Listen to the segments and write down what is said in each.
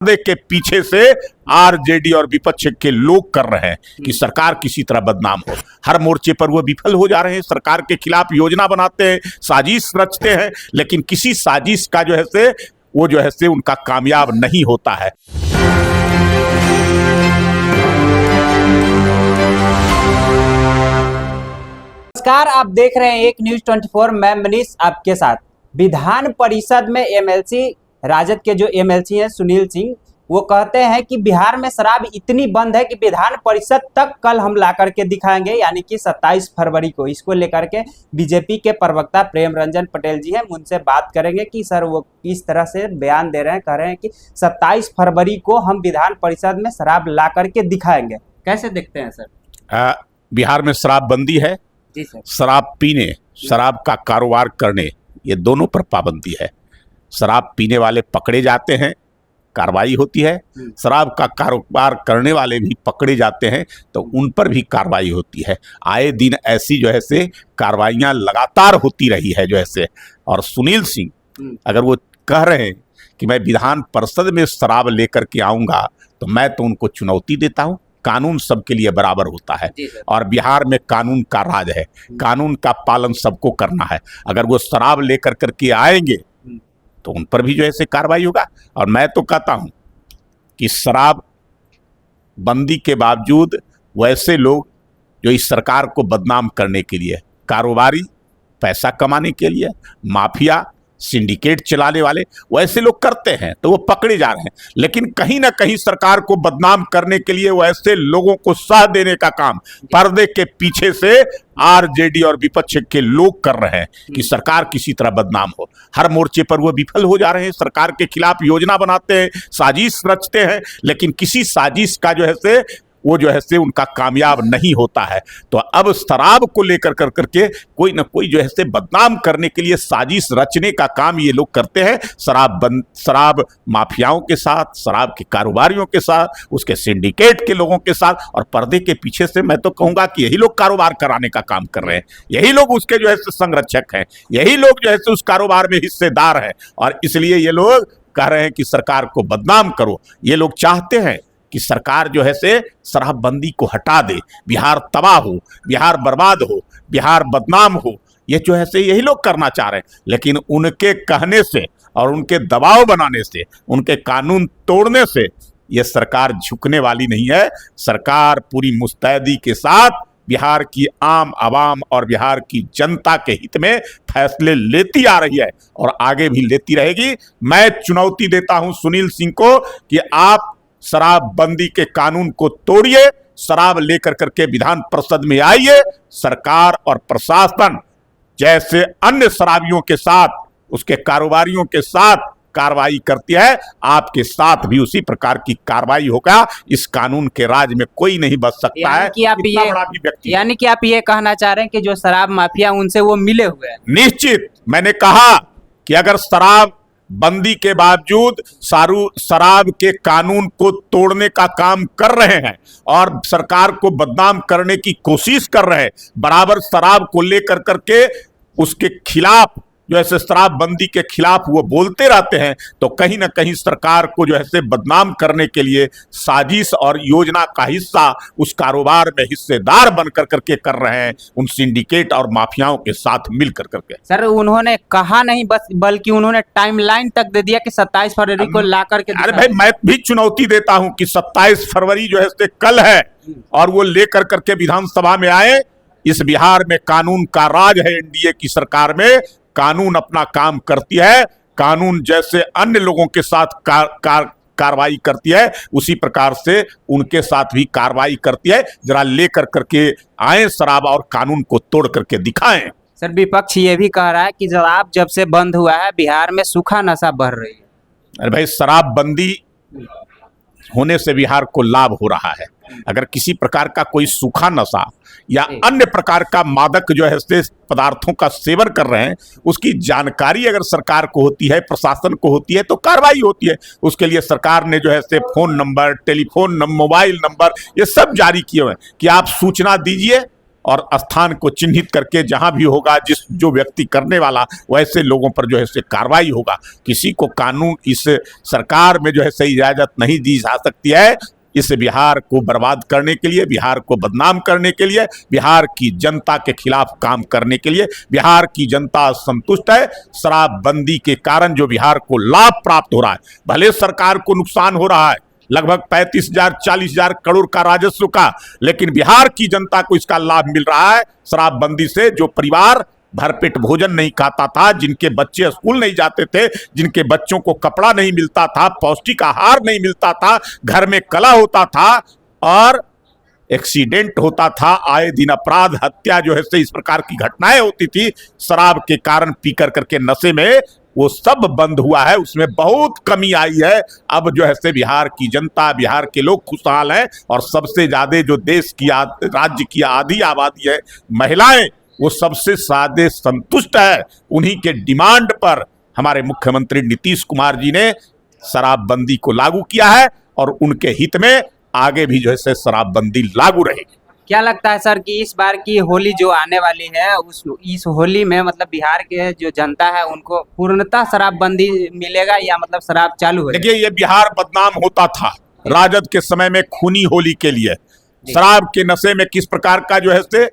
पर्दे के पीछे से आरजेडी और विपक्ष के लोग कर रहे हैं कि सरकार किसी तरह बदनाम हो। हर मोर्चे पर वो विफल हो जा रहे हैं, सरकार के खिलाफ योजना बनाते हैं, साजिश रचते हैं, लेकिन किसी साजिश का जो है से वो जो है से उनका कामयाब नहीं होता है। नमस्कार, आप देख रहे हैं एक न्यूज 24। मैं मनीष आपके साथ। विधान परिषद में एमएलसी राजद के जो एमएलसी हैं सुनील सिंह, वो कहते हैं कि बिहार में शराब इतनी बंद है कि विधान परिषद तक कल हम ला करके दिखाएंगे, यानी कि 27 फरवरी को। इसको लेकर के बीजेपी के प्रवक्ता प्रेम रंजन पटेल जी हैं, उनसे बात करेंगे कि सर वो किस तरह से बयान दे रहे हैं। कह रहे हैं कि 27 फरवरी को हम विधान परिषद में शराब ला करके दिखाएंगे। कैसे देखते हैं सर? बिहार में शराबबंदी है। जी सर। शराब पीने, शराब का कारोबार करने, ये दोनों पर पाबंदी है। शराब पीने वाले पकड़े जाते हैं, कार्रवाई होती है। शराब का कारोबार करने वाले भी पकड़े जाते हैं तो उन पर भी कार्रवाई होती है। आए दिन ऐसी जो है से कार्रवाइयाँ लगातार होती रही है जो है से। और सुनील सिंह अगर वो कह रहे हैं कि मैं विधान परिषद में शराब लेकर के आऊँगा, तो मैं तो उनको चुनौती देता हूँ। कानून सबके लिए बराबर होता है और बिहार में कानून का राज है, कानून का पालन सबको करना है। अगर वो शराब लेकर करके आएंगे तो उन पर भी जो है कार्रवाई होगा। और मैं तो कहता हूं कि शराब बंदी के बावजूद वैसे लोग जो इस सरकार को बदनाम करने के लिए, कारोबारी, पैसा कमाने के लिए, माफिया, सिंडिकेट चलाने वाले वैसे लोग करते हैं तो वो पकड़े जा रहे हैं। लेकिन कहीं ना कहीं सरकार को बदनाम करने के लिए वैसे लोगों को साथ देने का काम पर्दे के पीछे से आरजेडी और विपक्ष के लोग कर रहे हैं कि सरकार किसी तरह बदनाम हो। हर मोर्चे पर वो विफल हो जा रहे हैं, सरकार के खिलाफ योजना बनाते हैं, साजिश रचते हैं, लेकिन किसी साजिश का जो है से वो जो है से उनका कामयाब नहीं होता है। तो अब शराब को लेकर कर करके कोई ना कोई जो है से बदनाम करने के लिए साजिश रचने का काम ये लोग करते हैं। शराब माफियाओं के साथ, शराब के कारोबारियों के साथ, उसके सिंडिकेट के लोगों के साथ, और पर्दे के पीछे से मैं तो कहूँगा कि यही लोग कारोबार कराने का काम कर रहे हैं। यही लोग उसके जो है से संरक्षक हैं, यही लोग जो है से उस कारोबार में हिस्सेदार हैं। और इसलिए ये लोग कह रहे हैं कि सरकार को बदनाम करो। ये लोग चाहते हैं कि सरकार जो है से शराबबंदी को हटा दे, बिहार तबाह हो, बिहार बर्बाद हो, बिहार बदनाम हो। ये जो है से यही लोग करना चाह रहे हैं। लेकिन उनके कहने से और उनके दबाव बनाने से, उनके कानून तोड़ने से ये सरकार झुकने वाली नहीं है। सरकार पूरी मुस्तैदी के साथ बिहार की आम आवाम और बिहार की जनता के हित में फैसले लेती आ रही है और आगे भी लेती रहेगी। मैं चुनौती देता हूं सुनील सिंह को कि आप शराबबंदी के कानून को तोड़िए, शराब लेकर करके विधान परिषद में आइए। सरकार और प्रशासन जैसे अन्य शराबियों के साथ, उसके कारोबारियों के साथ कार्रवाई करती है, आपके साथ भी उसी प्रकार की कार्रवाई होगा। इस कानून के राज में कोई नहीं बच सकता है, इतना बड़ा भी व्यक्ति। यानी कि आप ये कहना चाह रहे हैं कि जो शराब माफिया उनसे वो मिले हुए हैं? निश्चित। मैंने कहा कि अगर शराब बंदी के बावजूद शराब के कानून को तोड़ने का काम कर रहे हैं और सरकार को बदनाम करने की कोशिश कर रहे हैं, बराबर शराब को लेकर करके उसके खिलाफ जो है शराबबंदी के खिलाफ वो बोलते रहते हैं, तो कहीं ना कहीं सरकार को जो है बदनाम करने के लिए साजिश और योजना का हिस्सा उस कारोबार में हिस्सेदार बनकर करके कर रहे हैं, उन सिंडिकेट और माफियाओं के साथ मिलकर करके। सर, उन्होंने कहा नहीं बस, बल्कि उन्होंने टाइमलाइन तक दे दिया कि 27 फरवरी को ला करके। अरे भाई, मैं भी चुनौती देता हूं कि 27 फरवरी जो है कल है और वो लेकर करके विधानसभा में आए। इस बिहार में कानून का राज है, एनडीए की सरकार में कानून अपना काम करती है। कानून जैसे अन्य लोगों के साथ कार्रवाई करती है, उसी प्रकार से उनके साथ भी कार्रवाई करती है। जरा लेकर करके आए शराब और कानून को तोड़ करके दिखाएं। सर, विपक्ष ये भी कह रहा है कि शराब जब से बंद हुआ है बिहार में सूखा नशा बढ़ रही है। अरे भाई, शराबबंदी होने से बिहार को लाभ हो रहा है। अगर किसी प्रकार का कोई सूखा नशा या अन्य प्रकार का मादक जो है पदार्थों का सेवन कर रहे हैं, उसकी जानकारी अगर सरकार को होती है, प्रशासन को होती है, तो कार्रवाई होती है। उसके लिए सरकार ने जो है phone number, telephone number, mobile number, ये सब जारी किए हुए हैं कि आप सूचना दीजिए और स्थान को चिन्हित करके जहां भी होगा जिस जो व्यक्ति करने वाला वैसे लोगों पर जो है से कार्रवाई होगा। किसी को कानून इस सरकार में जो है से इजाजत नहीं दी जा सकती है इस बिहार को बर्बाद करने के लिए, बिहार को बदनाम करने के लिए, बिहार की जनता के खिलाफ काम करने के लिए। बिहार की जनता संतुष्ट है। शराबबंदी के कारण जो बिहार को लाभ प्राप्त हो रहा है, भले सरकार को नुकसान हो रहा है लगभग 35,000 40,000 करोड़ का राजस्व का, लेकिन बिहार की जनता को इसका लाभ मिल रहा है। शराबबंदी से जो परिवार भरपेट भोजन नहीं खाता था, जिनके बच्चे स्कूल नहीं जाते थे, जिनके बच्चों को कपड़ा नहीं मिलता था, पौष्टिक आहार नहीं मिलता था, घर में कलह होता था और एक्सीडेंट होता था, आए दिन अपराध हत्या जो है से इस प्रकार की घटनाएं होती थी शराब के कारण पी करके नशे में, वो सब बंद हुआ है। उसमें बहुत कमी आई है। अब जो है से बिहार की जनता, बिहार के लोग खुशहाल हैं और सबसे ज्यादा जो देश की राज्य की आधी आबादी है महिलाएं, वो सबसे ज्यादा संतुष्ट है। उन्हीं के डिमांड पर हमारे मुख्यमंत्री नीतीश कुमार जी ने शराबबंदी को लागू किया है और उनके हित में आगे भी जो है शराबबंदी लागू रहेगी। क्या लगता है सर कि इस बार की होली जो आने वाली है इस होली में मतलब बिहार के जो जनता है उनको पूर्णतः शराबबंदी मिलेगा या मतलब शराब चालू है? देखिए, ये बिहार बदनाम होता था राजद के समय में खूनी होली के लिए। शराब के नशे में किस प्रकार का जो है से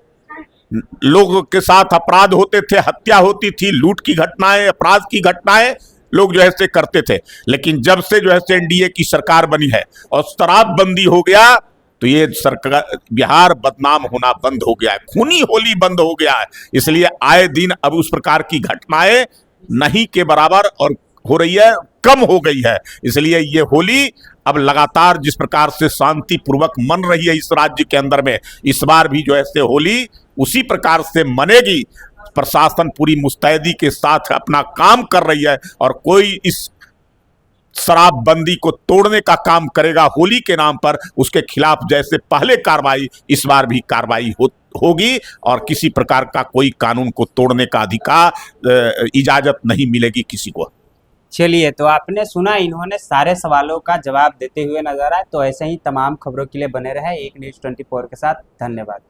लोगों के साथ अपराध होते थे, हत्या होती थी, लूट की घटनाएं, अपराध की घटनाएं लोग जो है से करते थे। लेकिन जब से जो है से एनडीए की सरकार बनी है और शराबबंदी हो गया तो ये सरकार बिहार बदनाम होना बंद हो गया है, खूनी होली बंद हो गया है। इसलिए आए दिन अब उस प्रकार की घटनाएं नहीं के बराबर और हो रही है, कम हो गई है। इसलिए ये होली अब लगातार जिस प्रकार से शांतिपूर्वक मन रही है इस राज्य के अंदर में, इस बार भी जो है से होली उसी प्रकार से मनेगी। प्रशासन पूरी मुस्तैदी के साथ अपना काम कर रही है और कोई इस शराबबंदी को तोड़ने का काम करेगा होली के नाम पर, उसके खिलाफ जैसे पहले कार्रवाई इस बार भी कार्रवाई होगी और किसी प्रकार का कोई कानून को तोड़ने का अधिकार इजाजत नहीं मिलेगी किसी को। चलिए, तो आपने सुना, इन्होंने सारे सवालों का जवाब देते हुए नजर आए। तो ऐसे ही तमाम खबरों के लिए बने रहे एक न्यूज़ 24 के साथ। धन्यवाद।